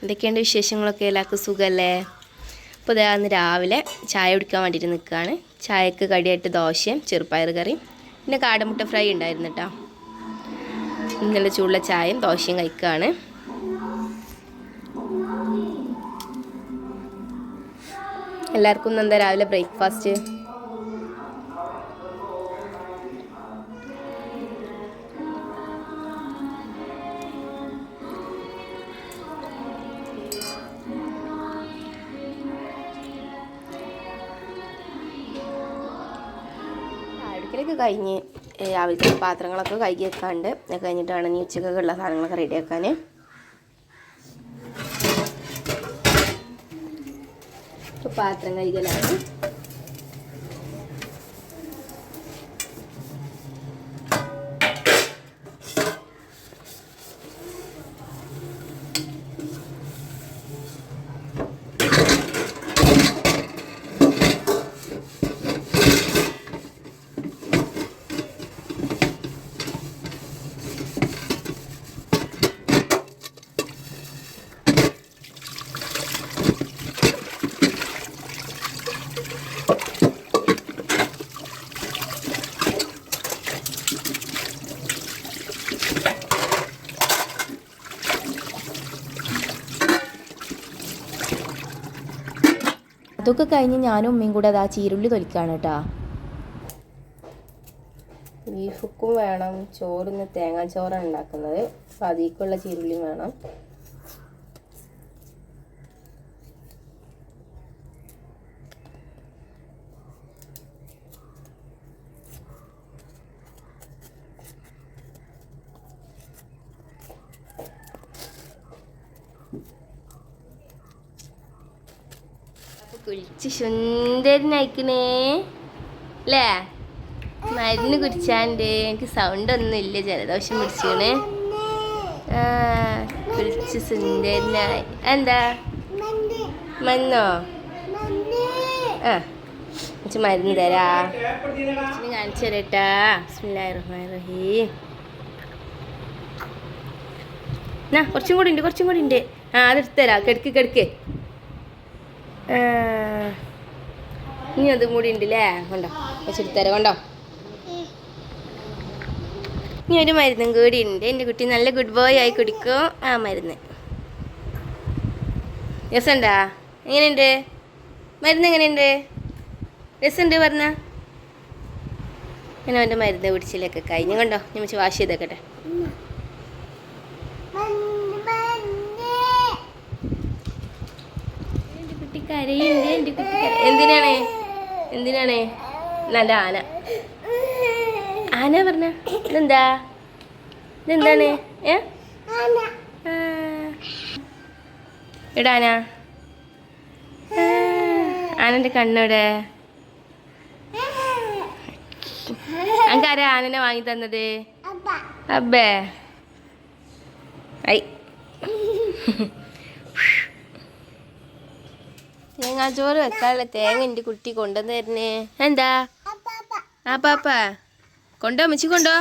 എന്തൊക്കെയുണ്ട് വിശേഷങ്ങളൊക്കെ? എല്ലാവർക്കും സുഖമല്ലേ? അപ്പോൾ ഇതാ അന്ന് രാവിലെ ചായ കുടിക്കാൻ വേണ്ടിയിട്ട് നിൽക്കുകയാണ്. ചായക്ക് കടിയായിട്ട് ദോശയും ചെറുപ്പയർ കറിയും പിന്നെ കാടമുട്ട ഫ്രൈ ഉണ്ടായിരുന്നു കേട്ടോ. ഇന്നലെ ചൂടുള്ള ചായയും ദോശയും കഴിക്കുകയാണ്. എല്ലാവർക്കും എന്താ രാവിലെ ബ്രേക്ക്ഫാസ്റ്റ്? അടുക്കളയൊക്കെ കഴിഞ്ഞ് രാവിലത്തെ പാത്രങ്ങളൊക്കെ കഴുകി വെക്കാണ്ട് അത് കഴിഞ്ഞിട്ടാണ് ഇനി ഉച്ചക്കൊക്കെ ഉള്ള സാധനങ്ങളൊക്കെ റെഡിയാക്കാൻ. ഇപ്പോൾ പാത്രം കഴുകലാണ്. അതൊക്കെ കഴിഞ്ഞ് ഞാനും ഉമ്മയും കൂടെ അതാ ചീരുള്ളി തൊലിക്കുകയാണ് കേട്ടോ. ബീഫുക്കും വേണം, ചോറിന് തേങ്ങാച്ചോറാണ് ഉണ്ടാക്കുന്നത്. അപ്പോൾ അതിലേക്കുള്ള ചീരുള്ളിയും വേണം. കുളിച്ച് സുന്ദരനായിക്കണേ അല്ലേ? മരുന്ന് കുടിച്ചാണ്ട് എനിക്ക് സൗണ്ട് ഒന്നും ഇല്ല, ജലദോഷം പിടിച്ചാണ്. കുളിച്ച് സുന്ദരനായി. എന്താ മരുന്നോ? കുറച്ച് മരുന്ന് തരാ, കാണിച്ചു തരട്ടാ. ബിസ്മില്ലാഹിർ റഹ്മാനിർ റഹീം. കുറച്ചും കൂടി ഉണ്ട്. അതെടുത്തരാ. കിടക്ക്. ഇനി അതും കൂടി ഉണ്ടല്ലേ? കൊണ്ടോ, വെച്ചെടുത്തരാം. കൊണ്ടോ, ഇനി ഒരു മരുന്നും കൂടി ഉണ്ട്. എൻ്റെ കുട്ടി നല്ല ഗുഡ് ബോയ് ആയി കുടിക്കും ആ മരുന്ന്. രസമുണ്ടാ? എങ്ങനെയുണ്ട് മരുന്ന്? എങ്ങനെയുണ്ട്? രസമുണ്ട് പറഞ്ഞ അങ്ങനെ അവൻ്റെ മരുന്ന് പിടിച്ചിലൊക്കെ കഴിഞ്ഞു. കണ്ടോ, ഞാൻ വെച്ച് വാഷ് ചെയ്തേക്കട്ടെ. കരയുണ്ട് എൻ്റെ കുട്ടി. എന്തിനാണ്? നല്ല ആന പറഞ്ഞ ഇതെന്താണ്? ഇടാനാ? ആനൻ്റെ കണ്ണോടെ? അനക്കാരാ ആനനെ വാങ്ങി തന്നത്? അബ്ബേ ഐ. തേങ്ങാച്ചോറ് വെക്കാനുള്ള തേങ്ങ എൻ്റെ കുട്ടി കൊണ്ടുവന്ന് തരുന്നേ. എന്താ പാപ്പ കൊണ്ടോ? അമ്മച്ചി കൊണ്ടോ.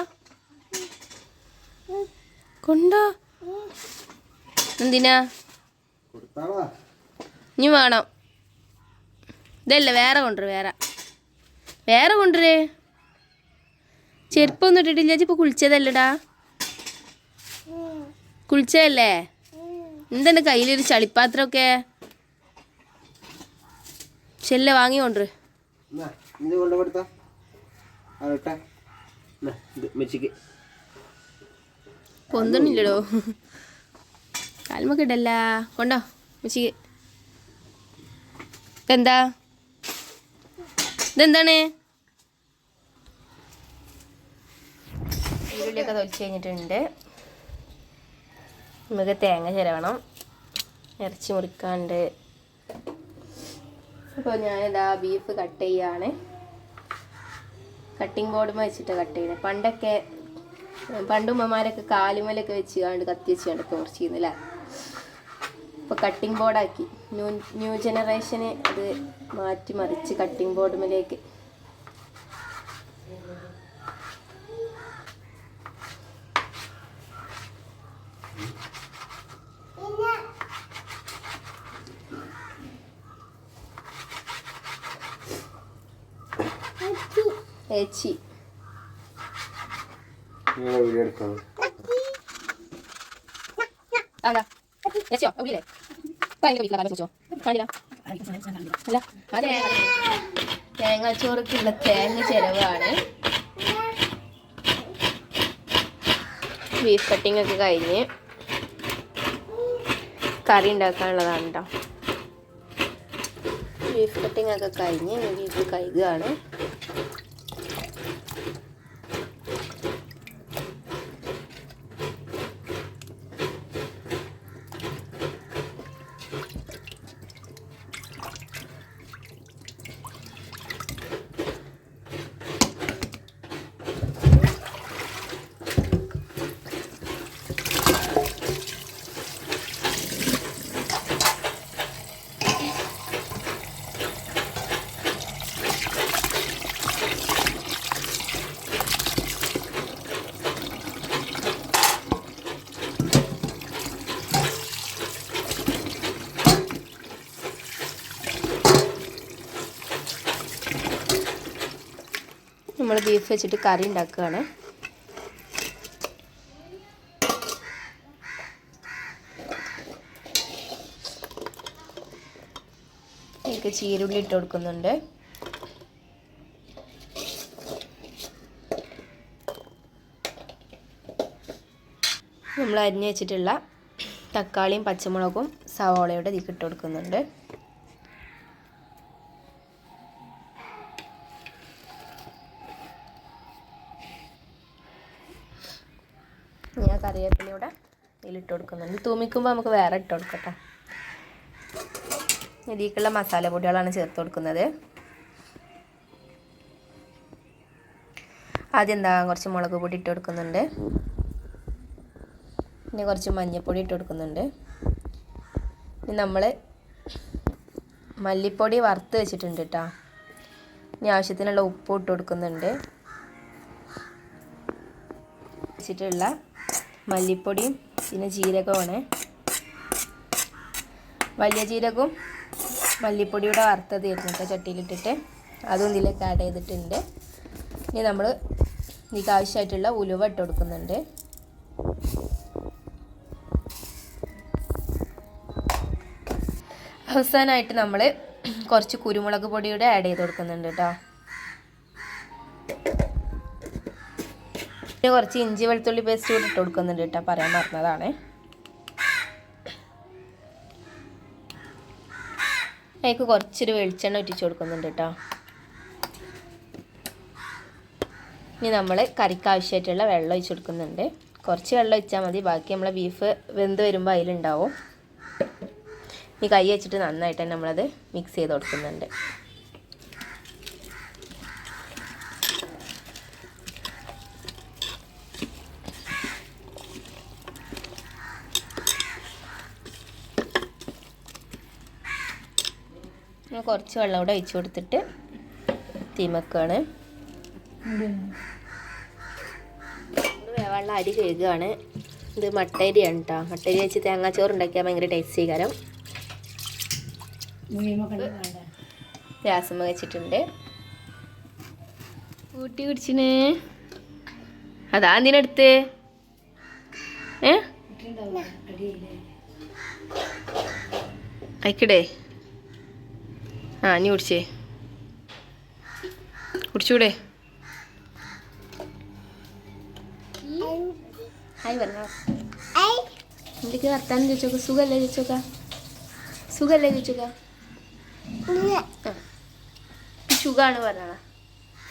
എന്തിനാ? ഇനി വേണം. ഇതല്ല, വേറെ കൊണ്ടുവരേ. ചെരുപ്പൊന്നും ഇട്ടിട്ടില്ല. ഇപ്പൊ കുളിച്ചതല്ലടാ? കുളിച്ചതല്ലേ? എന്താണ് കയ്യിലൊരു ചളിപ്പാത്രമൊക്കെ? ചെല്ല വാങ്ങിക്കൊണ്ടു. പൊന്തണില്ലടോ, കാൽമൊക്കെ ഇടല്ല. കൊണ്ടോ മെച്ചിക്ക്. ഇതെന്താണ്? ഈരുള്ളിയൊക്കെ തൊലിച്ച് കഴിഞ്ഞിട്ടുണ്ട്. നമുക്ക് തേങ്ങ ചിരവണം, ഇറച്ചി മുറിക്കാണ്ട്. അപ്പോൾ ഞാനിതാ ബീഫ് കട്ട് ചെയ്യാണ്. കട്ടിങ് ബോർഡുമ്മ വെച്ചിട്ട് കട്ട് ചെയ്യുന്നത്. പണ്ട് ഉമ്മമാരൊക്കെ കാലുമലൊക്കെ വെച്ച് കത്തി വെച്ചാണ്ടൊക്കെ മുറിച്ച് ചെയ്യുന്നില്ല. ഇപ്പോൾ കട്ടിങ് ബോർഡാക്കി. ന്യൂ ജനറേഷന് അത് മാറ്റി മറിച്ച് കട്ടിങ് ബോർഡുമ്മലേക്ക്. ഏച്ചി അതാ ഏച്ചിയോ ഉള്ളിലേ തേങ്ങാച്ചോറക്കുള്ള തേങ്ങ ചിലവാണ്. ബീഫ് കട്ടിംഗ് ഒക്കെ കഴിഞ്ഞ് കറി ഉണ്ടാക്കാനുള്ളതാണ് കേട്ടോ. ബീഫ് കട്ടിംഗ് ഒക്കെ കഴിഞ്ഞ് ബീഫ് കഴുകുകയാണ്. നമ്മൾ ബീഫ് വെച്ചിട്ട് കറി ഉണ്ടാക്കുകയാണ്. എനിക്ക് ചീരുള്ളി ഇട്ട് കൊടുക്കുന്നുണ്ട്. നമ്മൾ അരിഞ്ഞ് വെച്ചിട്ടുള്ള തക്കാളിയും പച്ചമുളകും സവാളയുടെ ഇതിലേക്ക് ഇട്ട് കൊടുക്കുന്നുണ്ട്. ഞാൻ കറിവേപ്പിലൂടെ ഇതിലിട്ട് കൊടുക്കുന്നുണ്ട്. തൂമിക്കുമ്പോൾ നമുക്ക് വേറെ ഇട്ട് കൊടുക്കട്ടെ. ഇതിലേക്കുള്ള മസാല പൊടികളാണ് ചേർത്ത് കൊടുക്കുന്നത്. ആദ്യം കുറച്ച് മുളക് പൊടി ഇട്ട് കൊടുക്കുന്നുണ്ട്. പിന്നെ കുറച്ച് മഞ്ഞൾപ്പൊടി ഇട്ട് കൊടുക്കുന്നുണ്ട്. ഇനി നമ്മൾ മല്ലിപ്പൊടി വറുത്ത് വെച്ചിട്ടുണ്ട് കേട്ടോ. ഇനി ആവശ്യത്തിനുള്ള ഉപ്പ് ഇട്ട് കൊടുക്കുന്നുണ്ട്. വെച്ചിട്ടുള്ള മല്ലിപ്പൊടിയും പിന്നെ ജീരകമാണ്. വലിയ ജീരകവും മല്ലിപ്പൊടിയുടെ വറുത്തത് ഇരുന്നിട്ട് ചട്ടിയിലിട്ടിട്ട് അതും ഇതിലേക്ക് ആഡ് ചെയ്തിട്ടുണ്ട്. ഇനി നമ്മൾ ഇതിലേക്ക് ആവശ്യമായിട്ടുള്ള ഉലുവ ഇട്ട് കൊടുക്കുന്നുണ്ട്. അവസാനമായിട്ട് നമ്മൾ കുറച്ച് കുരുമുളക് പൊടിയുടെ ആഡ് ചെയ്ത് കൊടുക്കുന്നുണ്ട് കേട്ടോ. പിന്നെ കുറച്ച് ഇഞ്ചി വെളുത്തുള്ളി പേസ്റ്റ് കൂടി ഇട്ട് കൊടുക്കുന്നുണ്ട് കേട്ടോ, പറയാൻ മറന്നതാണ്. അതിലേക്ക് കുറച്ചൊരു വെളിച്ചെണ്ണ ഒറ്റിച്ച് കൊടുക്കുന്നുണ്ട് കേട്ടോ. ഇനി നമ്മൾ കറിക്ക് ആവശ്യമായിട്ടുള്ള വെള്ളം ഒഴിച്ച് കൊടുക്കുന്നുണ്ട്. കുറച്ച് വെള്ളം ഒഴിച്ചാൽ മതി, ബാക്കി നമ്മളെ ബീഫ് വെന്ത് വരുമ്പോൾ അതിലുണ്ടാവും. ഈ കൈ വെച്ചിട്ട് നന്നായിട്ട് തന്നെ നമ്മളത് മിക്സ് ചെയ്ത് കൊടുക്കുന്നുണ്ട്. കുറച്ച് വെള്ളം കൂടെ ഒഴിച്ച് കൊടുത്തിട്ട് തീമക്കാണ്. വേവാനുള്ള അരി കഴുകുകയാണ്. ഇത് മട്ടരിയാണ് കേട്ടോ. മട്ടരി വെച്ച് തേങ്ങാച്ചോറ് ഉണ്ടാക്കിയാൽ ഭയങ്കര ടേസ്റ്റി കാരം. ഗ്യാസമ്മ വെച്ചിട്ടുണ്ട്. കൂട്ടി കുടിച്ചിന് അതാ എന്തിനടുത്ത് അയക്കടേ. ആ നീ കുടിച്ചേ, കുടിച്ചൂടെ? ഹായ് പറഞ്ഞോ. എന്തൊക്കെ വർത്താനം ചോദിച്ചോക്ക? സുഖല്ലേ ചോദിച്ചോക്ക? സുഖല്ലേ ചോദിച്ചോക്ക? സുഖാണ് പറഞ്ഞോളാ.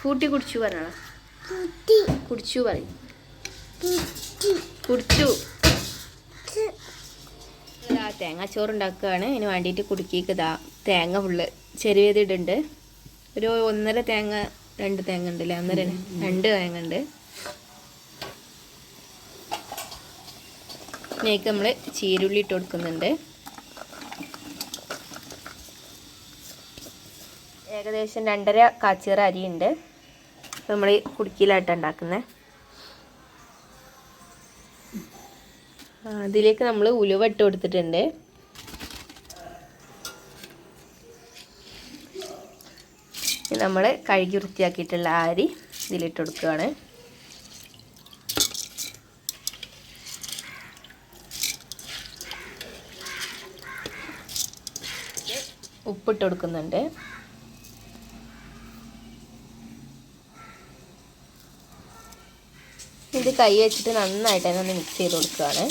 കൂട്ടി കുടിച്ചു പറഞ്ഞോളാ. കുടിച്ചു പറയും. കുടിച്ചു. തേങ്ങാച്ചോറ് ഉണ്ടാക്കുകയാണ്. അതിന് വേണ്ടിയിട്ട് കുടുക്കിക്ക് തേങ്ങ ഫുള്ള് ചെരുവേതിടുണ്ട്. ഒരു 1.5 തേങ്ങ 2 തേങ്ങ ഉണ്ടല്ലേ, 2 തേങ്ങ ഉണ്ട്. ഇതിലേക്ക് നമ്മൾ ചീരുള്ളി ഇട്ട് കൊടുക്കുന്നുണ്ട്. ഏകദേശം 2.5 കാച്ചിറ അരിയുണ്ട്. നമ്മൾ കുടുക്കിയിലായിട്ട് ഉണ്ടാക്കുന്നത്. അതിലേക്ക് നമ്മൾ ഉലുവ ഇട്ട് കൊടുത്തിട്ടുണ്ട്. നമ്മൾ കഴുകി വൃത്തിയാക്കിയിട്ടുള്ള അരി ഇതിലിട്ട് കൊടുക്കുകയാണ്. ഉപ്പിട്ട് കൊടുക്കുന്നുണ്ട്. ഇത് കൈ വെച്ചിട്ട് നന്നായിട്ട് തന്നെ ഒന്ന് മിക്സ് ചെയ്ത് കൊടുക്കുകയാണ്.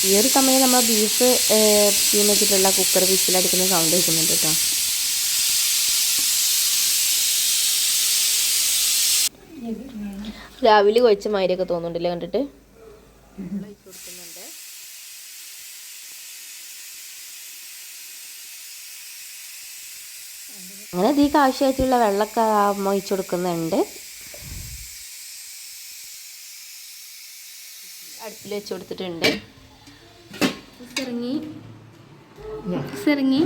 ഈ ഒരു സമയം നമ്മൾ ബീഫ് തീം വെച്ചിട്ടുള്ള കുക്കർ വിസിലടിക്കുന്ന സൗണ്ട് കേൾക്കുന്നുണ്ട് കേട്ടോ. രാവിലെ കൊഴിച്ച മാതിരിയൊക്കെ തോന്നുന്നുണ്ടല്ലേ കണ്ടിട്ട്. കൊടുക്കുന്നുണ്ട്. അങ്ങനെ ഇതിലേക്ക് ആവശ്യമായിട്ടുള്ള വെള്ളമൊക്കെ ഒഴിച്ചു കൊടുക്കുന്നുണ്ട്. അടുപ്പിൽ വെച്ച് കൊടുത്തിട്ടുണ്ട്. ഇറങ്ങി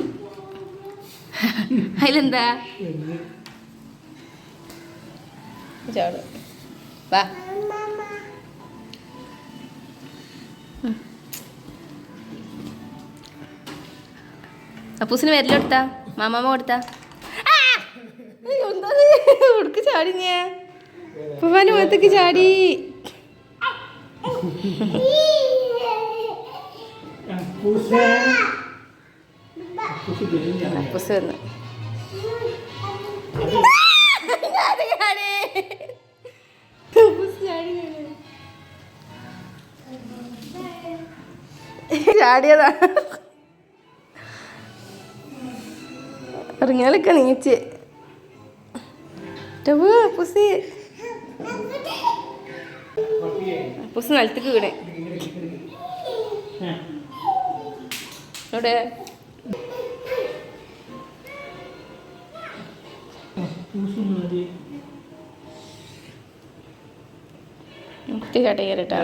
അതിലെന്താ ചാട് വാ. അപ്പൂസിന് വരലെടുത്താ മാമാമ്മ കൊടുത്താ ഉടുക്ക് ചാടിഞ്ഞ ഉപ്പാന്റെ മുഖത്തേക്ക് ചാടി. അപ്പൂസ് വന്ന് ചാടിയതാ. ഇറങ്ങിയാലൊക്കെ നീച്ച് അപ്പൂസ് അപ്പൂസ് നിലത്തേക്ക് വീണേ. ഇവിടെ ചാട്ടേട്ടാ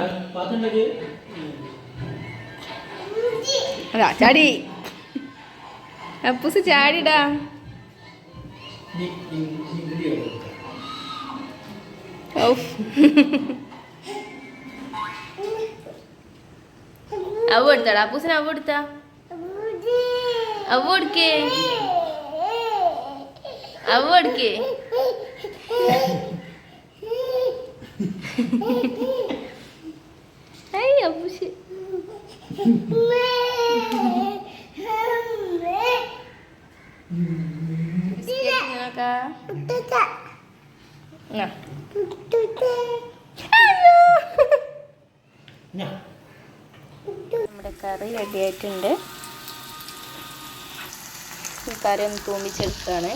അതാ ചാടി. അപ്പൂസ് ചാടിടാ. അവ എടുത്താടാ അപ്പൂസിന് അവ എടുത്താ അവ എടുക്കേ അവ എടുക്കേ. അപ്പൂസ് നമ്മുടെ കറി റെഡി ആയിട്ടുണ്ട്. ഈ കറി ഒന്ന് തൂമിച്ചെടുക്കുകയാണ്.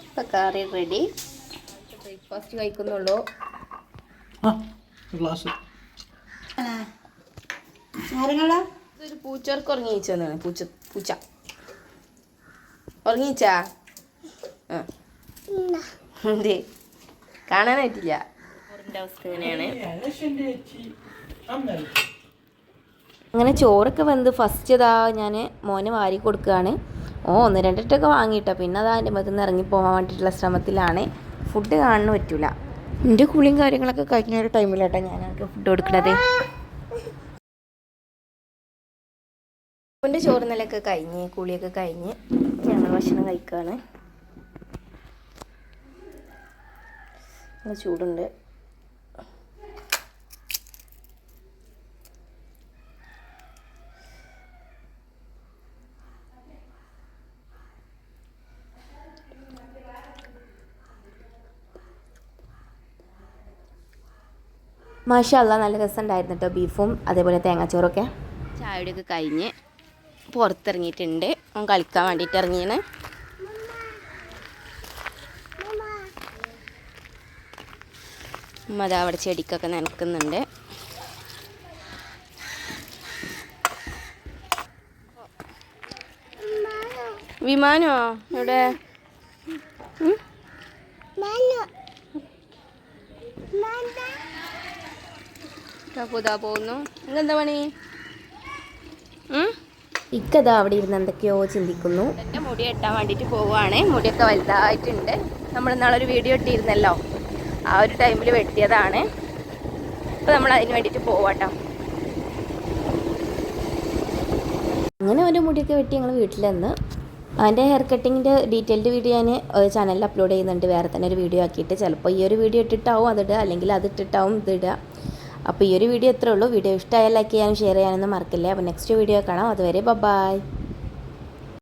ഇപ്പം കറി റെഡി. ബ്രേക്ക്ഫാസ്റ്റ് കഴിക്കുന്നുള്ളൂ. ഇതൊരു പൂച്ചർക്ക് ഉറങ്ങിച്ചാണ്. പൂച്ച ഉറങ്ങിച്ചാ എന്തേ കാണാനായിട്ടില്ല. ചോറിൻ്റെ അവസ്ഥ ഇങ്ങനെയാണ്. അങ്ങനെ ചോറൊക്കെ വെന്ത് ഫസ്റ്റ് ഇതാ ഞാൻ മോനെ വാരി കൊടുക്കുകയാണ്. ഒന്ന് രണ്ടിട്ടൊക്കെ വാങ്ങിയിട്ടോ. പിന്നെ അതാ എൻ്റെ മതിൽ നിന്ന് ഇറങ്ങിപ്പോകാൻ വേണ്ടിയിട്ടുള്ള ശ്രമത്തിലാണ്. ഫുഡ് കാണാൻ പറ്റില്ല. എൻ്റെ കുളിയും കാര്യങ്ങളൊക്കെ കഴിഞ്ഞ ഒരു ടൈമിലാട്ടോ ഞാനൊക്കെ ഫുഡ് കൊടുക്കണത്. എൻ്റെ ചോറ് നിലയൊക്കെ കഴിഞ്ഞ് കുളിയൊക്കെ കഴിഞ്ഞ് ഞങ്ങൾ ഭക്ഷണം കഴിക്കുകയാണ്. ചൂടുണ്ട്. മാഷാ അല്ലാ നല്ല രസമുണ്ടായിരുന്നു കേട്ടോ. ബീഫും അതേപോലെ തേങ്ങാച്ചോറൊക്കെ. ചായയുടെയൊക്കെ കഴിഞ്ഞ് പുറത്തിറങ്ങിയിട്ടുണ്ട്. അവൻ കളിക്കാൻ വേണ്ടിയിട്ട് ഇറങ്ങിയാണ്. അതാ അവിടെ ചെടിക്കൊക്കെ നനക്കുന്നുണ്ട്. വിമാനോ ഇവിടെ ഇതാ പോകുന്നു. ഇതെന്താ പണി? ഇക്കതാ അവിടെ ഇരുന്ന് എന്തൊക്കെയോ ചിന്തിക്കുന്നു. എൻ്റെ മുടി വെട്ടാൻ വേണ്ടിയിട്ട് പോവുകയാണ്. മുടിയൊക്കെ വലുതായിട്ടുണ്ട്. നമ്മൾ നാളൊരു വീഡിയോ ഇട്ടിരുന്നല്ലോ, ആ ഒരു ടൈമിൽ വെട്ടിയതാണ്. അപ്പോൾ നമ്മൾ അതിന് വേണ്ടിയിട്ട് പോവാട്ടോ. അങ്ങനെ ഒരു മുടിയൊക്കെ വെട്ടി ഞങ്ങൾ വീട്ടിൽ നിന്ന് അതിൻ്റെ ഹെയർ കട്ടിങ്ങിൻ്റെ ഡീറ്റെയിൽഡ് വീഡിയോ ഞാൻ ചാനലിൽ അപ്ലോഡ് ചെയ്യുന്നുണ്ട്. വേറെ തന്നെ ഒരു വീഡിയോ ആക്കിയിട്ട് ചിലപ്പോൾ ഈ ഒരു വീഡിയോ ഇട്ടിട്ടാവും അതിടുക, അല്ലെങ്കിൽ അതിട്ടിട്ടാവും ഇതിടുക. അപ്പോൾ ഈ ഒരു വീഡിയോ ഇത്രേ ഉള്ളൂ. വീഡിയോ ഇഷ്ടമായാൽ ലൈക്ക് ചെയ്യാനും ഷെയർ ചെയ്യാനൊന്നും മറക്കില്ല. അപ്പോൾ നെക്സ്റ്റ് വീഡിയോ കാണാം. അതുവരെ ബൈ.